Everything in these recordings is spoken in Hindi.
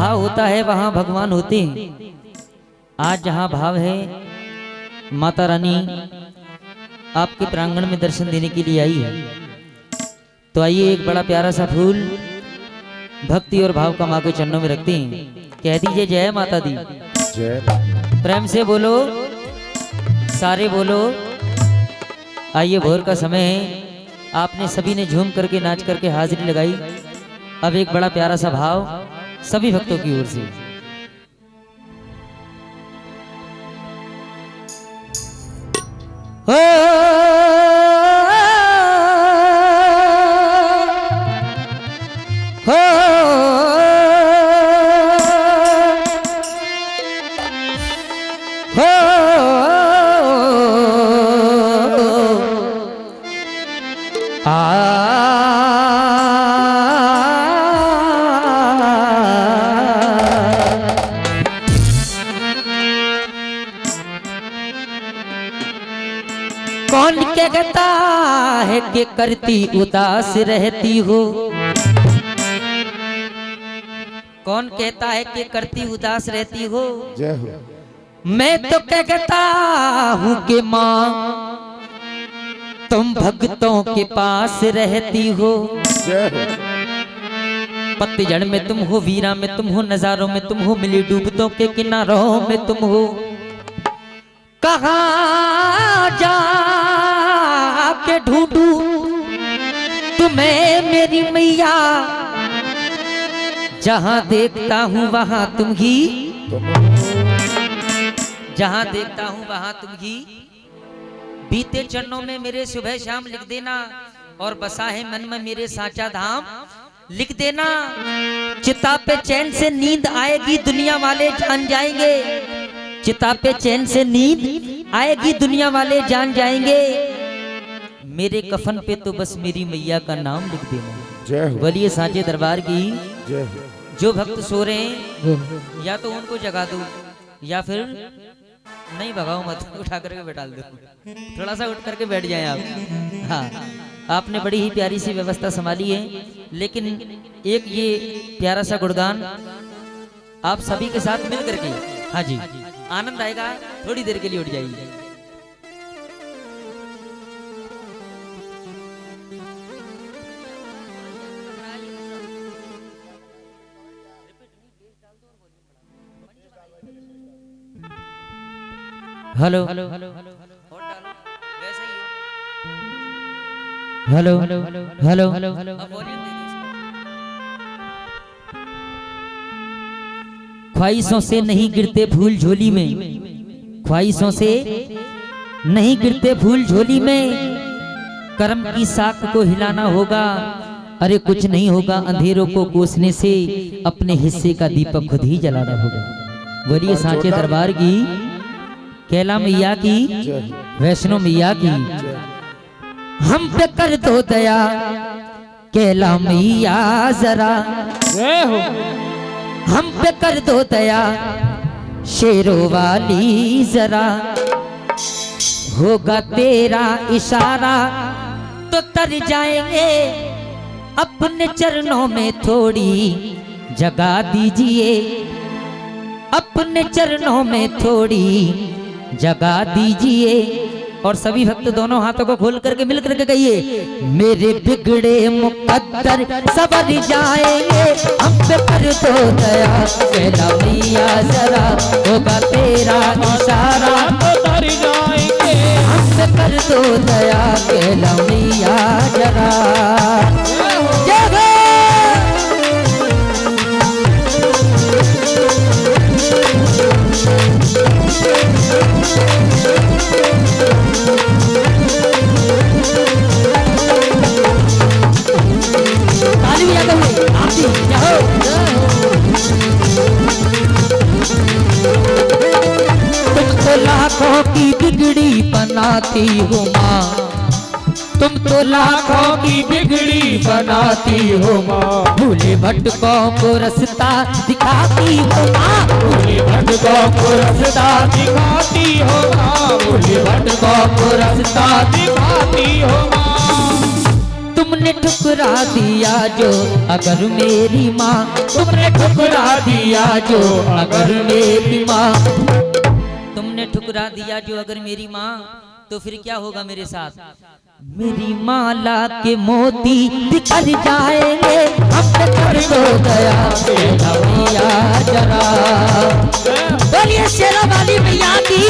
भाव होता है वहां भगवान होते हैं। आज जहां भाव है माता रानी आपके प्रांगण में दर्शन देने के लिए आई है। तो आइए एक बड़ा प्यारा सा फूल भक्ति और भाव का मां के चरणों में रखते हैं। कह दीजिए जय माता दी। जय। प्रेम से बोलो, सारे बोलो। आइए भोर का समय है, आपने सभी ने झूम करके नाच करके हाजिरी लगाई। अब एक बड़ा प्यारा सा भाव सभी भक्तों की ओर से। कौन कहता है कि करती उदास रहती हो? कौन कहता है कि करती उदास रहती हो? जय हो। मैं तो कहता हूँ कि माँ तुम भक्तों के पास रहती हो। जय हो। पतझड़ में तुम हो, वीरा में तुम हो, नजारों में तुम हो, मिली डूबतों के किनारों में तुम हो। कहाँ जाके ढूंढूं तुम्हें मेरी मैया, जहां देखता हूं वहां तुम ही, जहां देखता हूं वहां तुम ही। बीते चरणों में मेरे सुबह शाम लिख देना, और बसा है मन में मेरे साचा धाम लिख देना। चिता पे चैन से नींद आएगी दुनिया वाले जान जाएंगे, चिता पे चैन से नींद आएगी दुनिया वाले जान जाएंगे। मेरे कफन पे तो बस मेरी मैया का नाम लिख देना। जय हो। बोलिए सांचे दरबार की जय हो। जो भक्त सो रहे हैं या तो उनको जगा दो, या फिर नहीं भगाओ मत, उठा करके बैठा दो। थोड़ा सा उठ करके बैठ जाएं आप। हाँ, आपने बड़ी ही प्यारी सी व्यवस्था संभाली है। लेकिन एक ये प्यारा सा गुणगान आप सभी के साथ मिल करके, हाँ जी, आनंद आएगा। थोड़ी देर के लिए उठ जाइए। Hello hello hello hello hello hello. ख्वाहिशों से नहीं गिरते फूल झोली में, ख्वाहिशों से नहीं गिरते फूल झोली में। कर्म की साख को हिलाना होगा, अरे कुछ नहीं होगा अंधेरों को कोसने से, अपने हिस्से का दीपक खुद ही जलाना होगा। बोलिए सांचे दरबार की, कैला मैया की, वैष्णो मैया की। हम पे कर दो दया कैला मैया जरा, हम पे कर दो दया शेरों वाली जरा। होगा तेरा इशारा तो तर जाएंगे, अपने चरणों में थोड़ी जगह दीजिए, अपने चरणों में थोड़ी जगह दीजिए। और सभी भक्त दोनों हाथों को खोल करके मिल करके कहिए, मेरे बिगड़े मुकद्दर सवर जाएंगे, हम पे कर दो दया कैला मैया जरा। होगा तेरा इशारा तो तर जाएंगे, हम पे कर दो दया कैला मैया जरा। तुम तो लाखों की बिगड़ी बनाती हो माँ, तुम तो लाखों की बिगड़ी बनाती हो माँ। भूले भटकों को रास्ता दिखाती हो माँ, भूले भटकों को रास्ता दिखाती हो माँ, भूले भटकों को रास्ता दिखाती हो माँ। तुम तुमने ठुकरा दिया जो अगर मेरी माँ, तुमने ठुकरा दिया जो अगर मेरी माँ, तुमने ठुकरा दिया जो अगर मेरी माँ, तो फिर क्या होगा मेरे साथ? मेरी माला के मोती बिखर जाएंगे, अपने कर दो दया मेरा भैया जरा। बोलिए शेरा वाली मैया की।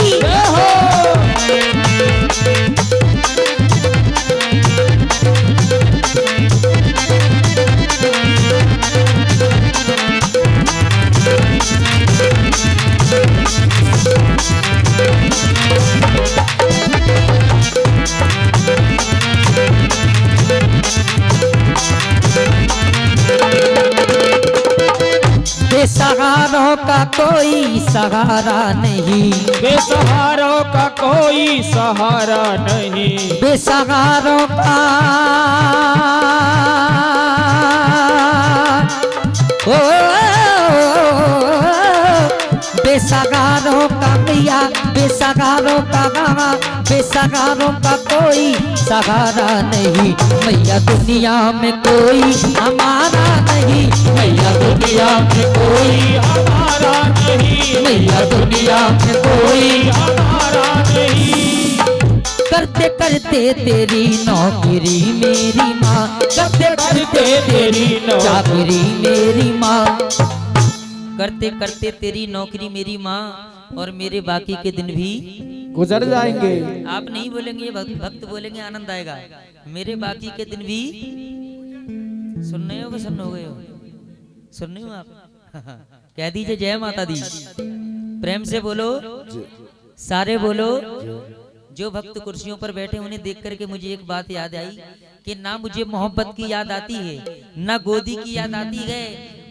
बेसहारों का कोई सहारा नहीं, बेसहारों का कोई सहारा नहीं, बेसहारों का बेसहारों का मैया, बेसहारों का गावा, बेसहारों का कोई सहारा नहीं। मैया दुनिया में कोई हमारा नहीं, मैया दुनिया में कोई हमारा नहीं, मैया दुनिया में कोई हमारा नहीं। करते करते तेरी नौकरी मेरी माँ, करते करते तेरी चाकरी मेरी माँ, करते करते तेरी नौकरी मेरी माँ, और मेरे बाकी के दिन भी गुजर जाएंगे। आप नहीं बोलेंगे, ये भक्त बोलेंगे, आनंद आएगा। मेरे बाकी के दिन भी सुन रहे हो कि सुन हो गए हो? सुन रहे हो आप? कह दीजिए जय माता दी, प्रेम से बोलो, सारे बोलो। जो भक्त कुर्सियों पर बैठे उन्हें देख करके मुझे एक बात याद आई कि ना मुझे मोहब्बत की याद आती है, ना गोदी की याद आती है,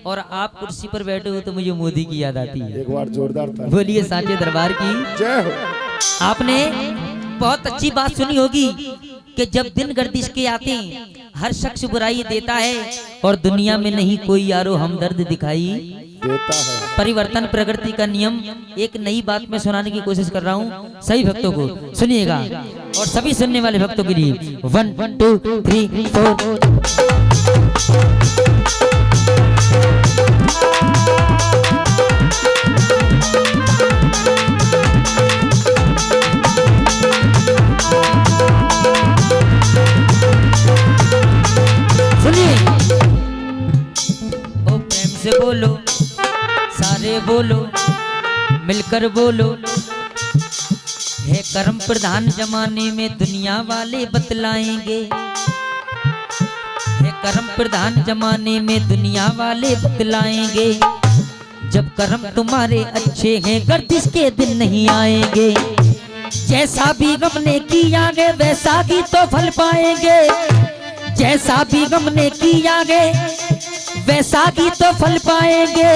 और आप कुर्सी पर बैठे हो तो मुझे मोदी की याद आती है। एक बार जोरदार था। बोलिए सांचे दरबार की जय हो। आपने बहुत अच्छी बात सुनी होगी कि जब दिन गर्दिश के आते हैं हर शख्स बुराई देता है, और दुनिया में नहीं कोई यारो हमदर्द दिखाई देता है। परिवर्तन प्रकृति का नियम। एक नई बात मैं सुनाने की कोशिश कर रहा हूँ सभी भक्तों को, सुनिएगा, और सभी सुनने वाले भक्तों के लिए 1 2 3 4। सुनिए, ओ प्रेम से बोलो, सारे बोलो, मिलकर बोलो। है कर्म प्रधान जमाने में दुनिया वाले बतलाएंगे, है कर्म प्रधान जमाने में दुनिया वाले बतलाएंगे। जब कर्म तुम्हारे अच्छे हैं गर्दिश के दिन नहीं आएंगे। जैसा भी गम ने किया गे वैसा ही तो फल पाएंगे, जैसा भी गम ने किया गे वैसा ही तो फल पाएंगे।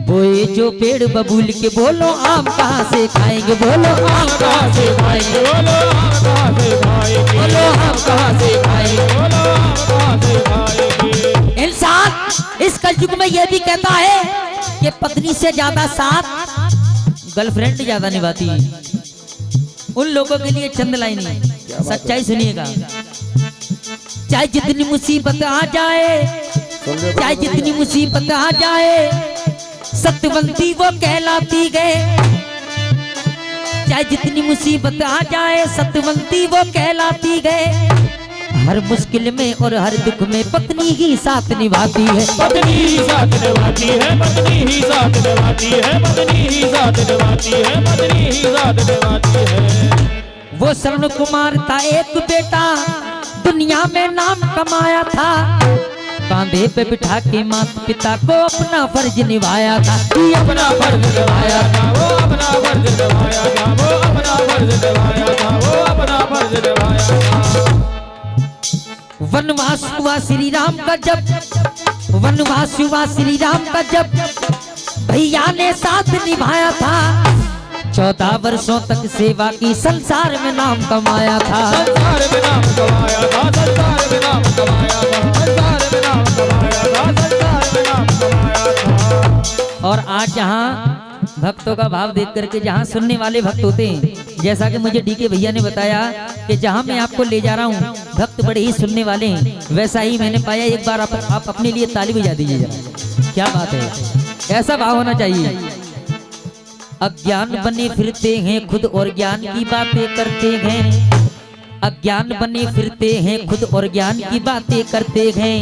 बोए जो पेड़ बबूल के, बोलो आम कहाँ से खाएंगे, बोलो आम कहाँ से खाएंगे, बोलो आम कहाँ से खाएंगे, बोलो आम कहाँ से खाएंगे, बोलो आम कहाँ से खाएंगे। इंसान इस कलयुग में यह भी कहता है कि पत्नी से ज्यादा साथ गर्लफ्रेंड ज्यादा निभाती है। उन लोगों के लिए चंद लाइनें, सच्चाई सुनिएगा। चाहे जितनी मुसीबत आ जाए, चाहे जितनी मुसीबत आ जाए, सत्यवंती वो कहलाती गए। चाहे जितनी मुसीबत आ जाए, सत्यवंती वो कहलाती गए। हर मुश्किल में और हर दुख में पत्नी ही साथ निभाती है, पत्नी ही साथ निभाती है, पत्नी ही साथ निभाती है, पत्नी ही साथ निभाती है, पत्नी ही साथ निभाती है। वो शरण कुमार था एक बेटा, दुनिया में नाम कमाया था। कांधे पे बिठा के माता पिता को अपना फर्ज निभाया था, अपना फर्ज निभाया था, वो अपना फर्ज निभाया था, वो अपना फर्ज निभाया था, वो अपना फर्ज निभाया था। वनवास हुआ श्री राम का जब, वनवास हुआ श्री राम का जब, भैया ने साथ निभाया था। 14 वर्षों तक सेवा की, संसार में नाम कमाया था, संसार में नाम कमाया था, संसार में नाम कमाया था, संसार में नाम कमाया था, संसार में नाम कमाया था। और आज जहाँ भक्तों का भाव देख करके जहाँ सुनने वाले भक्त होते हैं, जैसा कि मुझे डीके भैया ने बताया कि जहाँ मैं आपको ले जा रहा हूँ भक्त बड़े ही सुनने वाले हैं, वैसा ही मैंने पाया। एक बार आप अपने लिए ताली बजा दीजिए जरा। क्या बात है, ऐसा भाव होना चाहिए। अज्ञान बने फिरते हैं खुद और ज्ञान की बातें करते हैं। अज्ञान बने फिरते हैं खुद और ज्ञान की बातें करते हैं।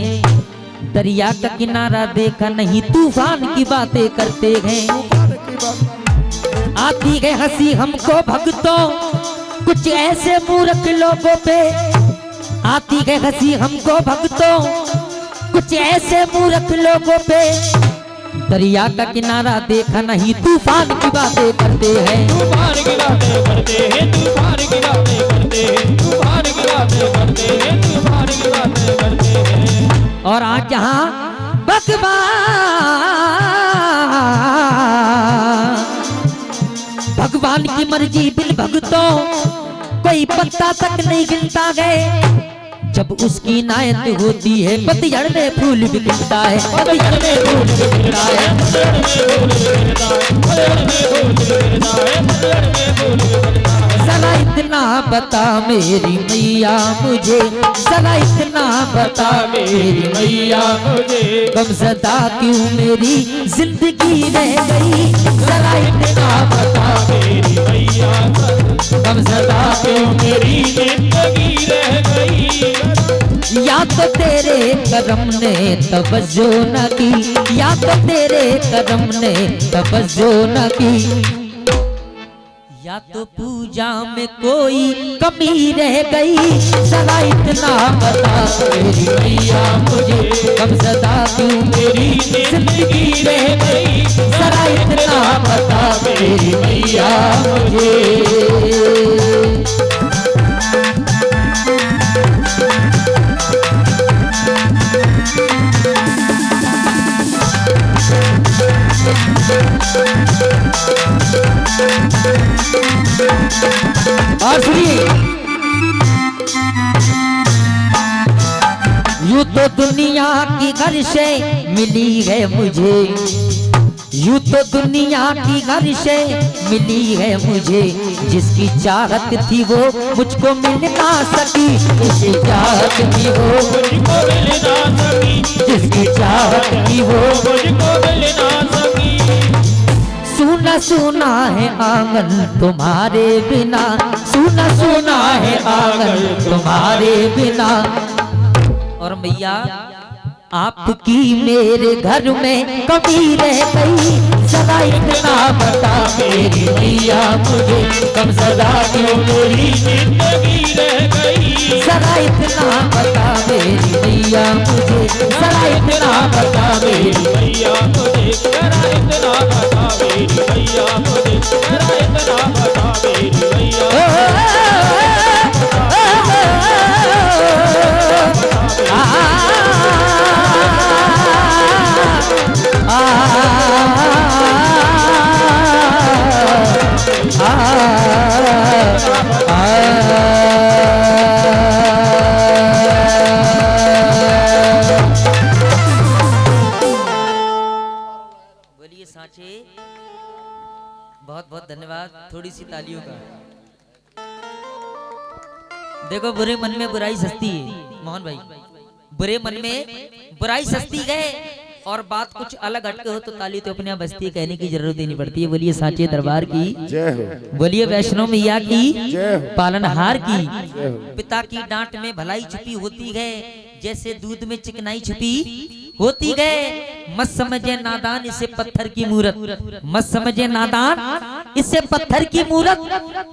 दरिया का किनारा देखा नहीं, तूफान की बातें करते हैं। आती है हंसी हमको भक्तों कुछ ऐसे मूर्ख लोगों पे। आती है हंसी हमको भक्तों कुछ ऐसे मूर्ख लोगों पे। दरिया का किनारा देखा नहीं, तूफान की बातें करते हैं। तूफान की बातें करते हैं, तूफान की बातें करते हैं, तूफान की बातें करते हैं, तूफान की बातें करते हैं। और आज जहां भगवान की मर्जी बिन भक्तों कोई पत्ता तक नहीं गिनता गए। जब उसकी नायत होती है पतझड़ में फूल भी खिलता है, पतझड़ में फूल भी खिलता है। जरा इतना बता मेरी मैया मुझे, जरा इतना बता मेरी मैया मुझे, गमज़दा क्यों मेरी जिंदगी रह गई। जरा इतना बता मेरी मैया, गमज़दा क्यों मेरी जिंदगी रह गई। या तो तेरे करम ने तवज्जो न की, या तो तेरे करम ने तवज्जो न की, या तो पूजा में कोई कमी रह गई। जरा इतना बता मेरी मैया मुझे, गमज़दा क्यों मेरी जिंदगी रह गई। जरा इतना बता मेरी मैया मुझे। और सुनिए, यूं तो दुनिया की घर से मिली है मुझे, यूं तो दुनिया की घर से मिली है मुझे। जिसकी चाहत थी वो मुझको मिल ना सकी, जिसकी चाहत थी वो मुझको मिल ना सकी, जिसकी चाहत थी वो मुझको मिल ना सकी। सुना सुना है आंगन तुम्हारे बिना, सुना सुना है आंगन तुम्हारे बिना। और मैया आपकी मेरे घर में कमी रह गई। जरा इतना बता मेरी मैया मुझे, गमज़दा क्यों मेरी जिंदगी रह गई। जरा इतना बता मेरी मैया मुझे, जरा इतना बता मेरी मैया मुझे, जरा इतना बता मेरी मैया मुझे, जरा इतना बता मेरी मैया। बोलिए सांचे, बहुत बहुत धन्यवाद। थोड़ी सी तालियों का। देखो, बुरे मन में बुराई सस्ती है मोहन भाई, बुरे मन में बुराई सस्ती है। और बात कुछ अलग हटके हो तो ताली तो अपने आप बजती है, कहने की जरूरत ही नहीं पड़ती है। बोलिए सांचे दरबार की जय हो, बोलिए वैष्णो मैया की जय हो, पालनहार की। जय हो। पिता की डांट में भलाई छुपी होती है, जैसे दूध में चिकनाई छुपी होती है। मत समझे नादान इसे पत्थर की मूरत, मत समझे नादान इसे पत्थर की मूरत,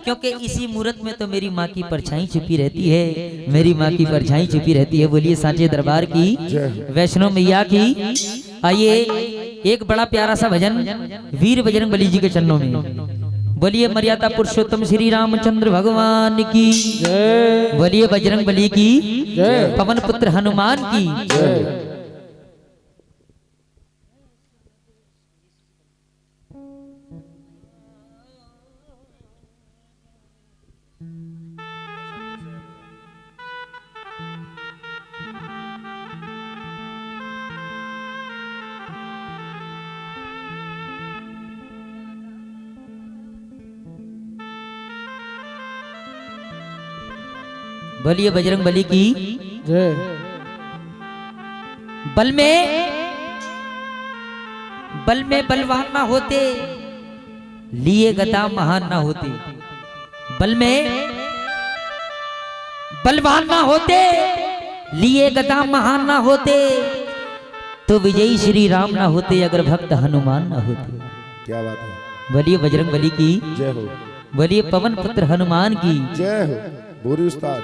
क्योंकि इसी मूरत में तो मेरी माँ की परछाई छुपी रहती है, मेरी माँ की परछाई छुपी रहती है। बोलिए सांचे दरबार की वैष्णो मैया की। आइए एक बड़ा प्यारा सा भजन वीर बजरंग बली जी के चरणों में। बोलिए मर्यादा पुरुषोत्तम श्री रामचंद्र भगवान की जय, बोलिए बजरंग बली की जय, पवन पुत्र हनुमान की जय। बोलिए बजरंग बली की जय। बल में बलवान ना होते, लिए गदा महान ना होते। बल में बलवान ना होते, लिए गदा महान ना होते, तो विजयी श्री राम ना होते, अगर भक्त हनुमान ना होते। क्या बात है। बोलिए बजरंग बली की जय हो। बोलिए पवन पुत्र हनुमान की जय हो। भूरी उस्ताद।